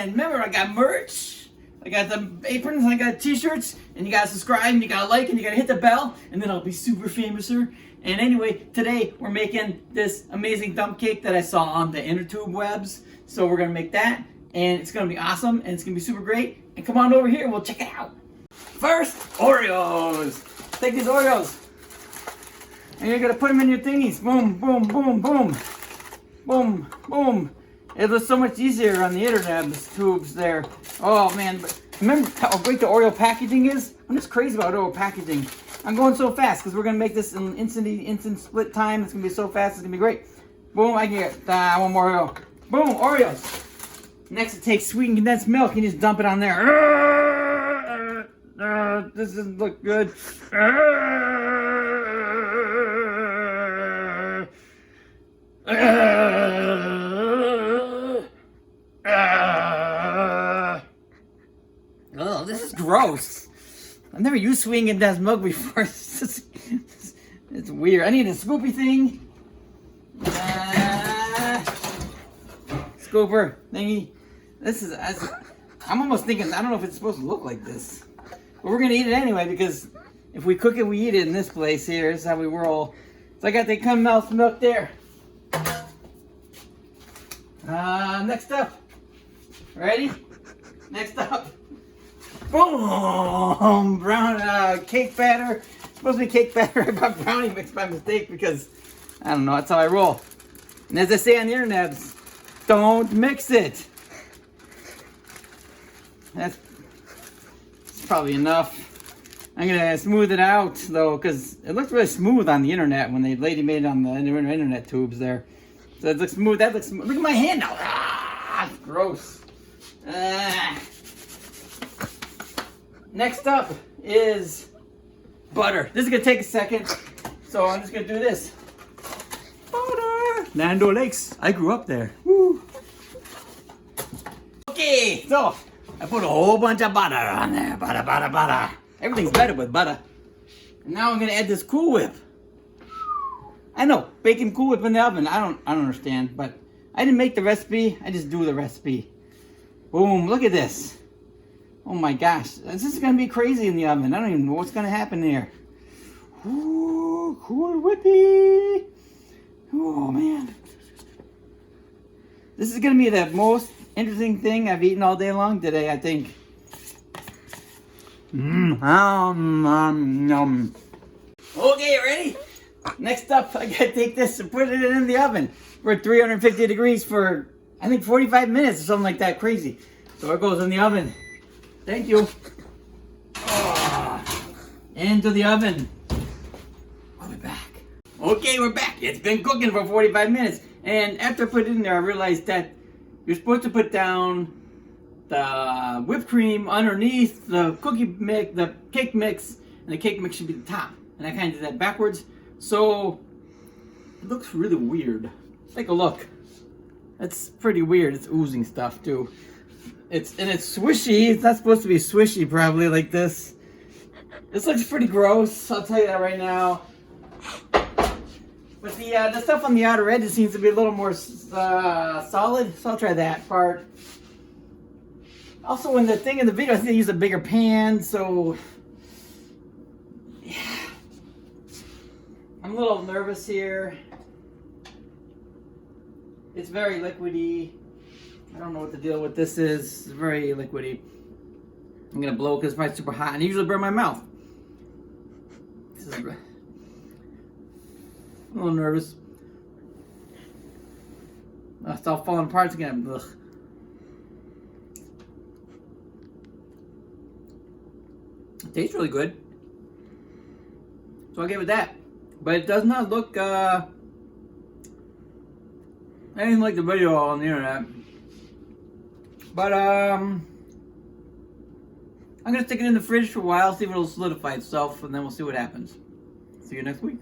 And remember, I got merch. I got the aprons, and I got t-shirts, and you gotta subscribe, and you gotta like, and you gotta hit the bell, and then I'll be super famous, sir. And anyway, today we're making this amazing dump cake that I saw on the InnerTube webs. So we're gonna make that, and it's gonna be awesome, and it's gonna be super great. And come on over here, and we'll check it out. First, Oreos. Take these Oreos, and you're gonna put them in your thingies. Boom, boom, boom, boom, boom, boom. It was so much easier on the internet tubes there. Oh man, but remember how great the Oreo packaging is? I'm just crazy about Oreo packaging. I'm going so fast because we're gonna make this in instant split time. It's gonna be so fast, it's gonna be great. Boom, I can get one more Oreo. Boom, Oreos. Next, it takes sweetened condensed milk and you just dump it on there. This doesn't look good. Oh, this is gross. I've never used sweetened condensed milk before. It's weird. I need a scoopy thing. Scooper thingy. I'm almost thinking, I don't know if it's supposed to look like this. But we're gonna eat it anyway because if we cook it, we eat it in this place here. This is how we roll. So I got the condensed milk there. Next up. Ready? Next up. Boom! Brown cake batter. It's supposed to be cake batter. I bought brownie mix by mistake because I don't know. That's how I roll. And as I say on the internet, don't mix it. That's probably enough. I'm gonna smooth it out though, because it looks really smooth on the internet when the lady made it on the internet tubes there. So it looks smooth. That looks smooth. Look at my hand now. Ah, gross. Next up is butter. This is gonna take a second, so I'm just gonna do this. Butter. Land O'Lakes. I grew up there. Woo. Okay, so I put a whole bunch of butter on there. Butter, butter, butter. Everything's better with butter. And now I'm gonna add this Cool Whip. I know, baking Cool Whip in the oven. I don't understand, but I didn't make the recipe. I just do the recipe. Boom! Look at this. Oh my gosh, this is gonna be crazy in the oven. I don't even know what's gonna happen there. Ooh, Cool Whippy. Oh man, this is gonna be the most interesting thing I've eaten all day long today, I think. Okay, ready? Next up, I gotta take this and put it in the oven for 350 degrees for, I think, 45 minutes or something like that. Crazy. So it goes in the oven. Thank you. Into the oven. I'll be back. Okay, we're back. It's been cooking for 45 minutes. And after I put it in there, I realized that you're supposed to put down the whipped cream underneath the the cake mix, and the cake mix should be the top. And I kind of did that backwards. So it looks really weird. Take a look. That's pretty weird. It's oozing stuff too. It's swishy. It's not supposed to be swishy, probably like this. This looks pretty gross. I'll tell you that right now. But the stuff on the outer edges seems to be a little more solid. So I'll try that part. Also, in the thing in the video, I think they used a bigger pan. So yeah, I'm a little nervous here. It's very liquidy. I don't know what the deal with this is. It's very liquidy. I'm gonna blow because it's probably super hot, and I usually burn my mouth. This is a little nervous. Oh, it's all falling apart again. Ugh. It tastes really good, so I'll give it that. But it does not look anything like the video on the internet. But I'm gonna stick it in the fridge for a while, see if it'll solidify itself, and then we'll see what happens. See you next week.